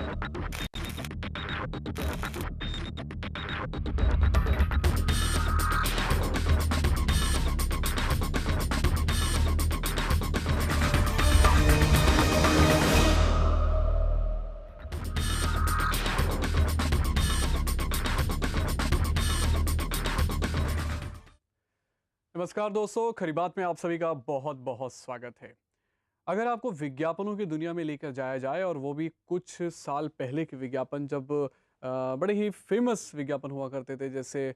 नमस्कार दोस्तों, खरी बात में आप सभी का बहुत बहुत स्वागत है। अगर आपको विज्ञापनों की दुनिया में लेकर जाया जाए और वो भी कुछ साल पहले के विज्ञापन, जब बड़े ही फेमस विज्ञापन हुआ करते थे, जैसे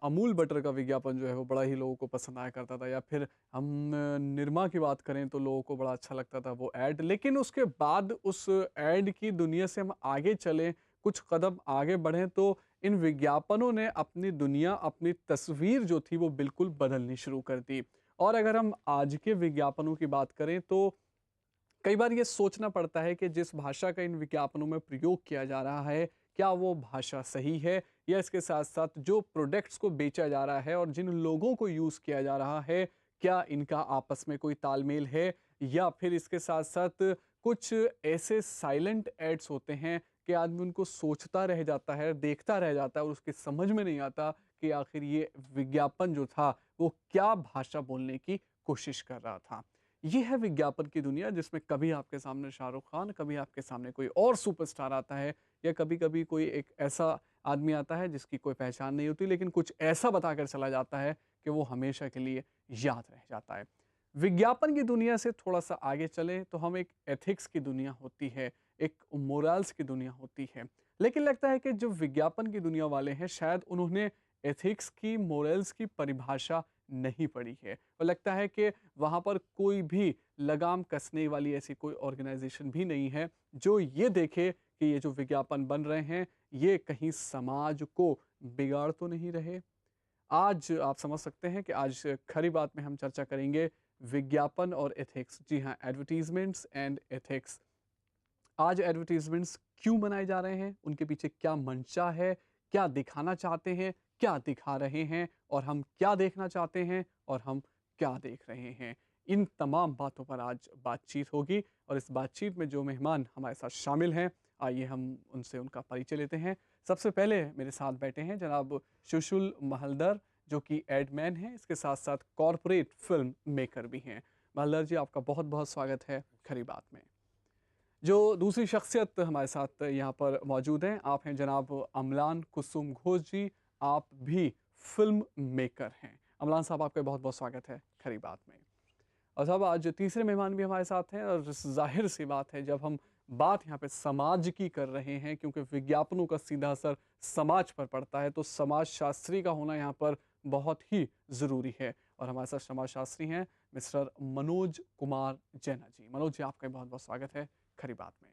अमूल बटर का विज्ञापन जो है वो बड़ा ही लोगों को पसंद आया करता था, या फिर हम निरमा की बात करें तो लोगों को बड़ा अच्छा लगता था वो ऐड। लेकिन उसके बाद उस ऐड की दुनिया से हम आगे चलें, कुछ कदम आगे बढ़ें, तो इन विज्ञापनों ने अपनी दुनिया, अपनी तस्वीर जो थी वो बिल्कुल बदलनी शुरू कर दी। और अगर हम आज के विज्ञापनों की बात करें तो कई बार ये सोचना पड़ता है कि जिस भाषा का इन विज्ञापनों में प्रयोग किया जा रहा है, क्या वो भाषा सही है, या इसके साथ-साथ जो प्रोडक्ट्स को बेचा जा रहा है और जिन लोगों को यूज़ किया जा रहा है, क्या इनका आपस में कोई तालमेल है, या फिर इसके साथ-साथ कुछ ऐसे साइलेंट एड्स होते हैं कि आदमी उनको सोचता रह जाता है, देखता रह जाता है और उसकी समझ में नहीं आता कि आखिर ये विज्ञापन जो था, वो क्या भाषा बोलने की कोशिश कर रहा था। ये है विज्ञापन की दुनिया, जिसमें कभी आपके सामने शाहरुख खान, कभी आपके सामने कोई और सुपरस्टार आता है, या कभी-कभी कोई एक ऐसा आदमी आता है जिसकी कोई पहचान नहीं होती, लेकिन कुछ ऐसा बताकर चला जाता है कि वो हमेशा के लिए याद रह जाता है। विज्ञापन की दुनिया से थोड़ा-सा आगे चलें तो हम एक एथिक्स की दुनिया होती है, एक मोरल्स की दुनिया होती है। लेकिन लगता है कि जो विज्ञापन की दुनिया वाले हैं, शायद उन्होंने एथिक्स की, मोरल्स की परिभाषा नहीं पढ़ी है। और लगता है कि वहाँ पर कोई भी लगाम कसने वाली ऐसी कोई ऑर्गेनाइज़ेशन भी नहीं है, जो ये देखे कि ये जो विज्ञापन बन रहे हैं, ये कहीं समाज को बिगाड़ तो नहीं रहे। आज आप समझ सकते हैं कि आज खरी बात में हम चर्चा करेंगे विज्ञापन और एथिक्स। जी हाँ, एडवर्टाइज़मेंट्स एंड एथिक्स। आज एडवर्टाइज़मेंट्स क्यों बनाए जा रहे हैं? उनके पीछे क्या मंशा है? क्या दिखाना चाहते हैं? क्या दिखा रहे हैं? और हम क्या देखना चाहते हैं? और हम क्या देख रहे हैं? इन तमाम बातों पर आज बातचीत होगी, और इस बातचीत में जो मेहमान हमारे साथ शामिल हैं, आइए हम उनसे उनका परिचय लेते हैं। सबसे पहले मेरे साथ बैठे हैं जनाब सुशुल महलदर, जो कि एडमैन हैं, इसके साथ-साथ कॉर्पोरेट फ़िल्म मेकर भी हैं। महलदर जी, आपका बहुत-बहुत स्वागत है खरी बात में। जो दूसरी शख्सियत हमारे साथ यहाँ पर मौजूद हैं, आप हैं जनाब अमलान कुसुम घोष जी, आप भी फ़िल्म मेकर हैं। अमलान साहब, आपका बहुत-बहुत स्वागत है खरी बात में। और साहब, आज तीसरे मेहमान भी हमारे साथ हैं, और ज़ाहिर-सी बात है, जब हम बात यहाँ पे समाज की कर रहे हैं, क्योंकि विज्ञापनों का सीधा असर समाज पर पड़ता है, तो समाजशास्त्री का होना यहाँ पर बहुत ही ज़रूरी है। और हमारे साथ समाजशास्त्री हैं मिस्टर मनोज कुमार जैना जी। मनोज जी, आपका बहुत-बहुत स्वागत है खरी बात में।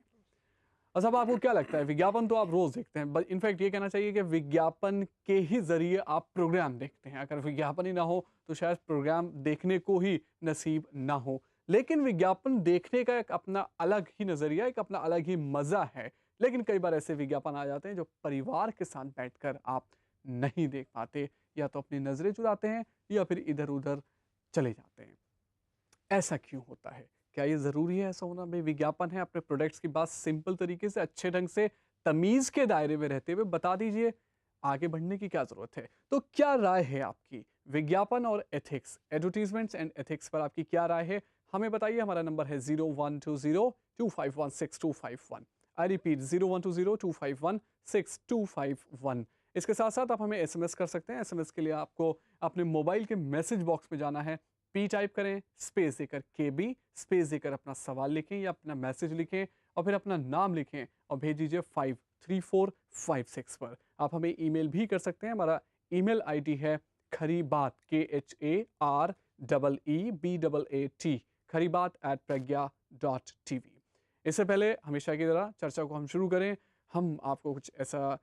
और साहब, आपको क्या लगता है, विज्ञापन तो आप रोज़ देखते हैं, ब इनफैक्ट ये कहना चाहिए कि विज्ञापन के ही ज़रिए आप प्रोग्राम देखते हैं। अगर विज्ञापन ही ना हो, तो शायद प्रोग्राम देखने को ही नसीब ना हो। लेकिन विज्ञापन देखने का एक अपना अलग ही नज़रिया, एक अपना अलग ही मज़ा है। लेकिन कई बार ऐसे विज्ञापन आ जाते हैं जो परिवार के साथ बैठकर आप नहीं देख पाते, या तो अपनी नज़रें चुराते हैं, या फिर इधर-उधर चले जाते हैं। ऐसा क्यों होता है? क्या ये ज़रूरी है ऐसा होना? भई, विज्ञापन है, अपने प्रोडक्ट्स की बात सिंपल तरीके से, अच्छे ढंग से, तमीज़ के दायरे में रहते हुए बता दीजिए, आगे बढ़ने की क्या ज़रूरत है? तो क्या राय है आपकी? विज्ञापन और एथिक्स, एडवर्टाइज़मेंट्स एंड एथिक्स पर आपकी क्या राय है? हमें बताइए। हमारा नंबर है 0120-251-6251। I repeat, 0120-251-6251। इसके साथ-साथ आप हमें एसएमएस कर सकते हैं। एसएमएस के लिए आपको अपने मोबाइल के मैसेज बॉक्स में जाना है, पी टाइप करें, स्पेस देकर केबी, स्पेस देकर अपना सवाल लिखें या अपना मैसेज लिखें, और फिर अपना नाम लिखें और भेज दीजिए 53456 पर। आप हमें ईमेल भी कर सकते हैं। हमारा ईमेल आईडी है खरीबात, KHAREEBAAT, खरीबात@pragya.tv। इससे पहले हमेशा की तरह चर्चा को हम शुरू करें। हम आपको कुछ ऐसा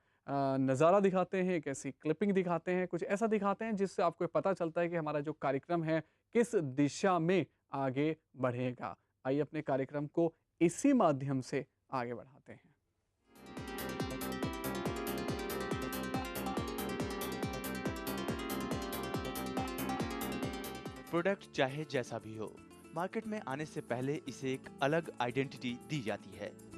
नज़ारा दिखाते हैं, एक ऐसी क्लिपिंग दिखाते हैं, कुछ ऐसा दिखाते हैं जिससे आपको पता चलता है कि हमारा जो कार्यक्रम है किस दिशा में आगे बढ़ेगा। आइए अपने कार्यक्रम को इसी माध्यम से आगे बढ़ाते हैं। प्रोडक्ट चाहे जैसा भी हो, मार्केट में आने से पहले इसे एक अलग आइडेंटिटी दी जाती है।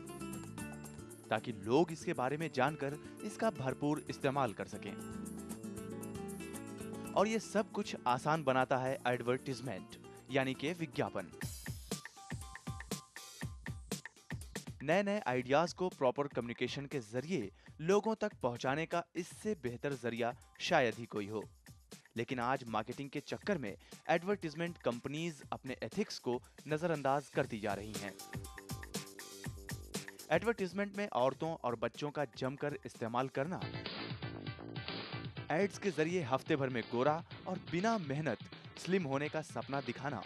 ताकि लोग इसके बारे में जानकर इसका भरपूर इस्तेमाल कर सकें। और ये सब कुछ आसान बनाता है एडवर्टीजमेंट, यानी कि विज्ञापन। नए नए आइडियाज को प्रॉपर कम्युनिकेशन के जरिए लोगों तक पहुंचाने का इससे बेहतर जरिया शायद ही कोई हो। लेकिन आज मार्केटिंग के चक्कर में एडवर्टीजमेंट कंपनीज अपने एथिक्स को नजरअंदाज करती जा रही हैं। एडवर्टीजमेंट में औरतों और बच्चों का जमकर इस्तेमाल करना, एड्स के जरिए हफ्ते भर में गोरा और बिना मेहनत स्लिम होने का सपना दिखाना,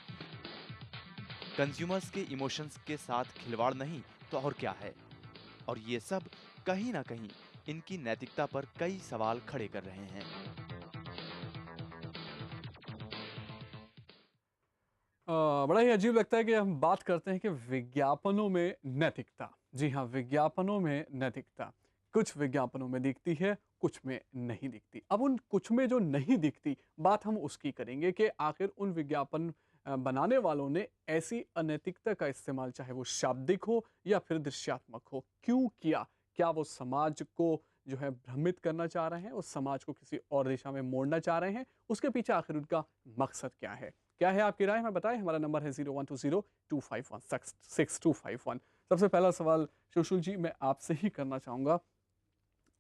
कंज्यूमर्स के इमोशंस के साथ खिलवाड़ नहीं तो और क्या है। और ये सब कहीं ना कहीं इनकी नैतिकता पर कई सवाल खड़े कर रहे हैं। बड़ा ही अजीब लगता है कि हम बात करते हैं कि विज्ञापनों में नैतिकता। जी हाँ, विज्ञापनों में नैतिकता कुछ विज्ञापनों में दिखती है, कुछ में नहीं दिखती। अब उन कुछ में जो नहीं दिखती, बात हम उसकी करेंगे कि आखिर उन विज्ञापन बनाने वालों ने ऐसी अनैतिकता का इस्तेमाल, चाहे वो शाब्दिक हो या फिर दृश्यात्मक हो, क्यों किया? क्या वो समाज को जो है भ्रमित करना चाह रहे हैं, उस समाज को किसी और दिशा में मोड़ना चाह रहे हैं? उसके पीछे आखिर उनका मकसद क्या है? क्या है आपकी राय? हमें बताएं। हमारा नंबर है 0120-251-6251। सबसे पहला सवाल सुशील जी मैं आपसे ही करना चाहूँगा।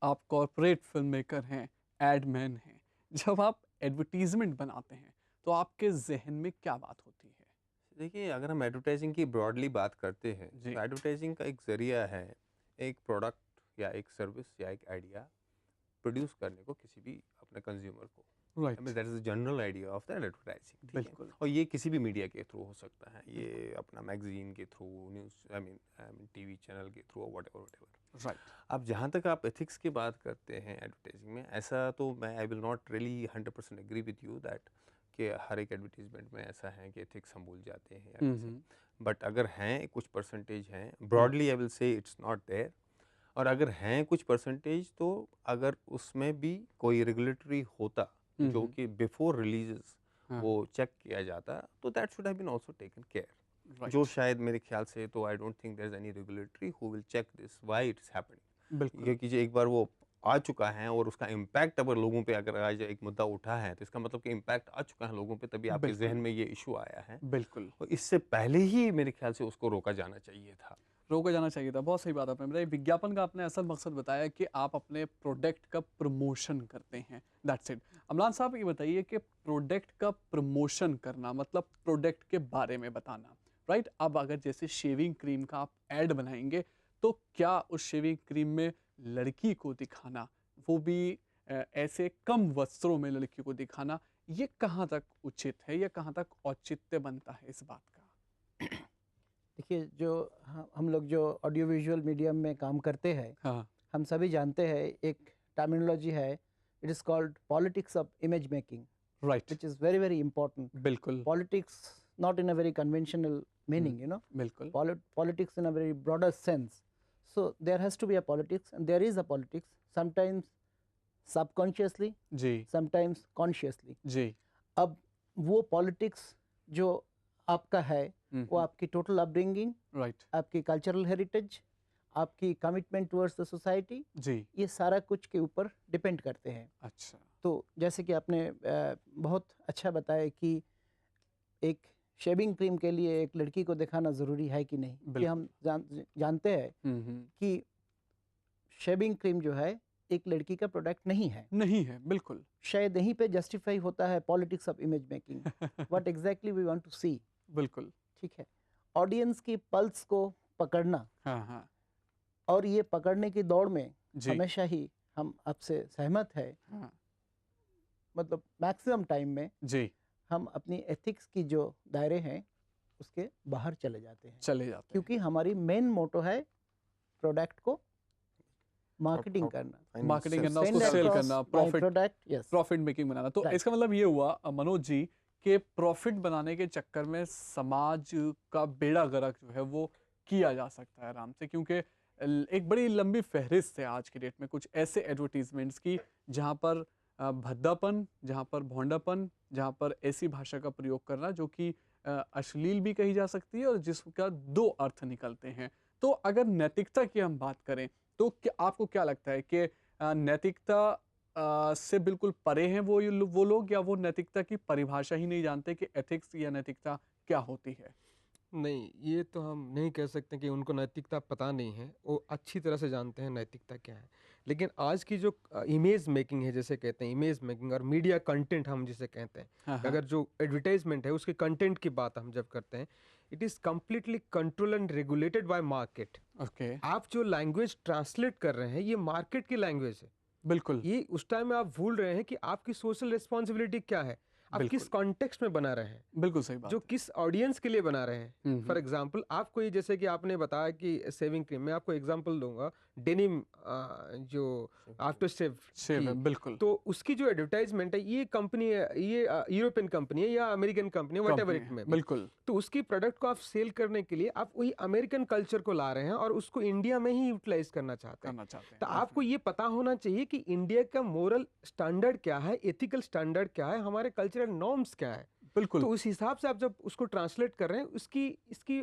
आप कॉर्पोरेट फिल्म मेकर हैं, एडमैन हैं। जब आप एडवर्टीजमेंट बनाते हैं तो आपके जहन में क्या बात होती है? देखिए, अगर हम एडवर्टाइजिंग की ब्रॉडली बात करते हैं जी। तो एडवर्टाइजिंग का एक ज़रिया है एक प्रोडक्ट या एक सर्विस या एक आइडिया प्रोड्यूस करने को किसी भी अपने कंज्यूमर को। I mean right. That is the general idea of the advertising, ठीक है। बिल्कुल। और ये किसी भी मीडिया के थ्रू हो सकता है, ये अपना मैगजीन के through, news I mean TV channel के थ्रू, वट राइट। अब जहाँ तक आप एथिक्स की बात करते हैं एडवर्टाइजिंग में, ऐसा तो मैं I will not really 100% agree with you that कि हर एक एडवर्टीजमेंट में ऐसा है कि एथिक्स हम भूल जाते हैं या कैसे। बट अगर हैं कुछ परसेंटेज हैं, broadly I will say it's not there. और अगर हैं कुछ परसेंटेज, तो अगर उसमें भी कोई रेगुलेटरी होता जो कि बिफोर रिलीजेस हाँ। वो चेक किया जाता, तो that should have been also taken care. Right. जो शायद मेरे ख्याल से, तो I don't think there is any regulatory who will check this why it's happening. बिल्कुल। ये कीजिए, एक बार वो आ चुका है और उसका इम्पैक्ट अगर लोगों पे अगर आज एक मुद्दा उठा है, तो इसका मतलब कि इम्पैक्ट आ चुका है लोगों पे, तभी आपके बिल्कुल। जहन में ये इशू आया है। बिल्कुल। और इससे पहले ही मेरे ख्याल से उसको रोका जाना चाहिए था। रोका जाना चाहिए था। बहुत सही बात आपने बताई। विज्ञापन का आपने असल मकसद बताया कि आप अपने प्रोडक्ट का प्रमोशन करते हैं, दैट्स इट। अमलान साहब ये बताइए कि प्रोडक्ट का प्रमोशन करना मतलब प्रोडक्ट के बारे में बताना, राइट? अब अगर जैसे शेविंग क्रीम का आप ऐड बनाएंगे तो क्या उस शेविंग क्रीम में लड़की को दिखाना, वो भी ऐसे कम वस्त्रों में लड़की को दिखाना, ये कहाँ तक उचित है या कहाँ तक औचित्य बनता है इस बात का? देखिए, जो हम लोग जो ऑडियो विजुअल मीडियम में काम करते हैं, हाँ। हम सभी जानते हैं एक टर्मिनोलॉजी है, it is called politics of image making, right. which is very very important. बिल्कुल। Politics not in a very conventional meaning, you know, बिल्कुल। politics in a very broader sense. So there has to be a politics, and there is a politics, sometimes subconsciously, जी। sometimes consciously. जी। अब वो politics जो आपका है, वो hmm. आपकी टोटल अपब्रिंगिंग, राइट। आपकी कल्चरल हेरिटेज, आपकी कमिटमेंट टुवर्ड्स द सोसाइटी, जी। ये सारा कुछ के ऊपर डिपेंड करते हैं। अच्छा। तो जैसे कि आपने बहुत अच्छा बताया कि एक शेविंग क्रीम के लिए एक लड़की को दिखाना ज़रूरी है कि नहीं, कि बिल्कुल। हम जानते हैं कि शेविंग क्रीम जो है एक लड़की का प्रोडक्ट नहीं है। नहीं है, बिल्कुल। शायद यहीं पे जस्टिफाई होता है politics of image making, what exactly we want to see. बिल्कुल। ठीक है, ऑडियंस की पल्स को पकड़ना, हाँ हाँ। और ये पकड़ने की दौड़ में जी। हमेशा ही हम आपसे सहमत है, हाँ। मतलब मैक्सिमम टाइम में जी। हम अपनी एथिक्स की जो दायरे हैं उसके बाहर चले जाते हैं, चले जाते हैं। क्योंकि हमारी मेन मोटो है प्रोडक्ट को मार्केटिंग करना, मार्केटिंग करना, Send उसको सेल across करना, my profit product, yes. Profit making बनाना। तो Right. इसका मतलब ये हुआ मनोज जी कि प्रॉफिट बनाने के चक्कर में समाज का बेड़ा गर्क जो है वो किया जा सकता है आराम से, क्योंकि एक बड़ी लंबी फहरिस्त है आज की डेट में कुछ ऐसे एडवर्टीजमेंट्स की जहाँ पर भद्दापन, जहाँ पर भोंडापन, जहाँ पर ऐसी भाषा का प्रयोग करना जो कि अश्लील भी कही जा सकती है और जिसका दो अर्थ निकलते हैं। तो अगर नैतिकता की हम बात करें तो क्या आपको क्या लगता है कि नैतिकता से बिल्कुल परे हैं वो लोग, या वो नैतिकता की परिभाषा ही नहीं जानते कि एथिक्स या नैतिकता क्या होती है? नहीं, ये तो हम नहीं कह सकते कि उनको नैतिकता पता नहीं है, वो अच्छी तरह से जानते हैं नैतिकता क्या है। लेकिन आज की जो इमेज मेकिंग है, जिसे कहते हैं इमेज मेकिंग, और मीडिया कंटेंट हम जिसे कहते हैं, हाँ, हाँ। अगर जो एडवर्टाइजमेंट है उसके कंटेंट की बात हम जब करते हैं, it is completely control and regulated by market. Okay, आप जो लैंग्वेज ट्रांसलेट कर रहे हैं, ये मार्केट की लैंग्वेज है। बिल्कुल, ये उस टाइम में आप भूल रहे हैं कि आपकी सोशल रिस्पॉन्सिबिलिटी क्या है, आप किस बिल्कुल, कॉन्टेक्स्ट में बना रहे हैं, बिल्कुल सही बात जो है। किस ऑडियंस के लिए बना रहे हैं। हुँ, फॉर हुँ। एग्जांपल, आपको ये, जैसे कि आपने बताया कि सेविंग क्रीम, मैं आपको एग्जांपल दूंगा डेनिम, जो आफ्टर शेव शेव है, की, बिल्कुल, तो उसकी जो एडवर्टाइजमेंट है, ये कंपनी है, ये यूरोपियन कंपनी है या अमेरिकन कंपनी है, वट एवर कंपनी इट है, में बी। बिल्कुल, तो उसकी प्रोडक्ट को आप सेल करने के लिए आप वही अमेरिकन कल्चर को ला रहे हैं और उसको इंडिया में ही यूटिलाइज करना चाहते हैं। करना चाहते हैं, तो आपको ये पता होना चाहिए कि इंडिया का मोरल स्टैंडर्ड क्या है, एथिकल स्टैंडर्ड क्या है, हमारे कल्चरल नॉर्म्स क्या है। बिल्कुल, तो उस हिसाब से आप जब उसको ट्रांसलेट कर रहे हैं, उसकी इसकी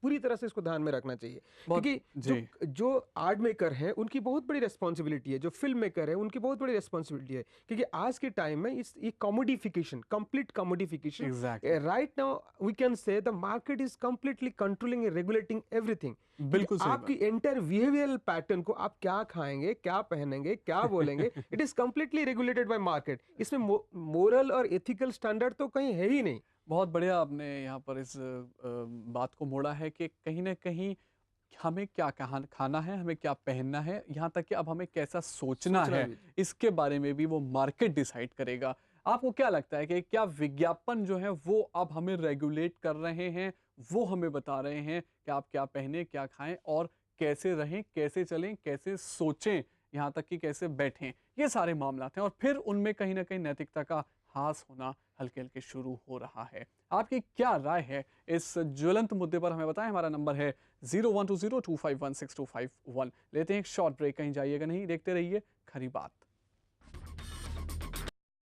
पूरी तरह से इसको ध्यान में रखना चाहिए। बहुत क्योंकि जो जी, जो आर्ट मेकर हैं उनकी बहुत बड़ी रिस्पॉन्सिबिलिटी है, जो फिल्म मेकर है उनकी बहुत बड़ी रिस्पॉन्सिबिलिटी है, क्योंकि आज के टाइम में इस ये commodification, complete commodification, exactly, right now we can say the market is completely controlling and regulating everything. क्योंकि बिल्कुल सही आपकी बात। एंटायर बिहेवियरल पैटर्न को, आप क्या खाएंगे, क्या पहनेंगे, क्या बोलेंगे, it is completely regulated by market. इसमें मोरल और एथिकल स्टैंडर्ड तो कहीं है ही नहीं। बहुत बढ़िया आपने यहाँ पर इस बात को मोड़ा है कि कहीं न कहीं हमें क्या खाना है, हमें क्या पहनना है, यहाँ तक कि अब हमें कैसा सोचना सोचना है, भी। इसके बारे में भी वो मार्केट डिसाइड करेगा। आपको क्या लगता है कि क्या विज्ञापन जो है वो अब हमें रेगुलेट कर रहे हैं, वो हमें बता रहे हैं कि आप क्या पहने, क्या खाएँ और कैसे रहें, कैसे चलें, कैसे सोचें, यहाँ तक कि कैसे बैठें, ये सारे मामलात हैं और फिर उनमें कहीं न कहीं नैतिकता का ह्रास होना हल्के-हल्के शुरू हो रहा है। आपकी क्या राय है इस ज्वलंत मुद्दे पर हमें बताएँ। हमारा नंबर है 0120251621। लेते हैं एक शॉर्ट ब्रेक, कहीं जाइएगा नहीं, देखते रहिए खरी बात।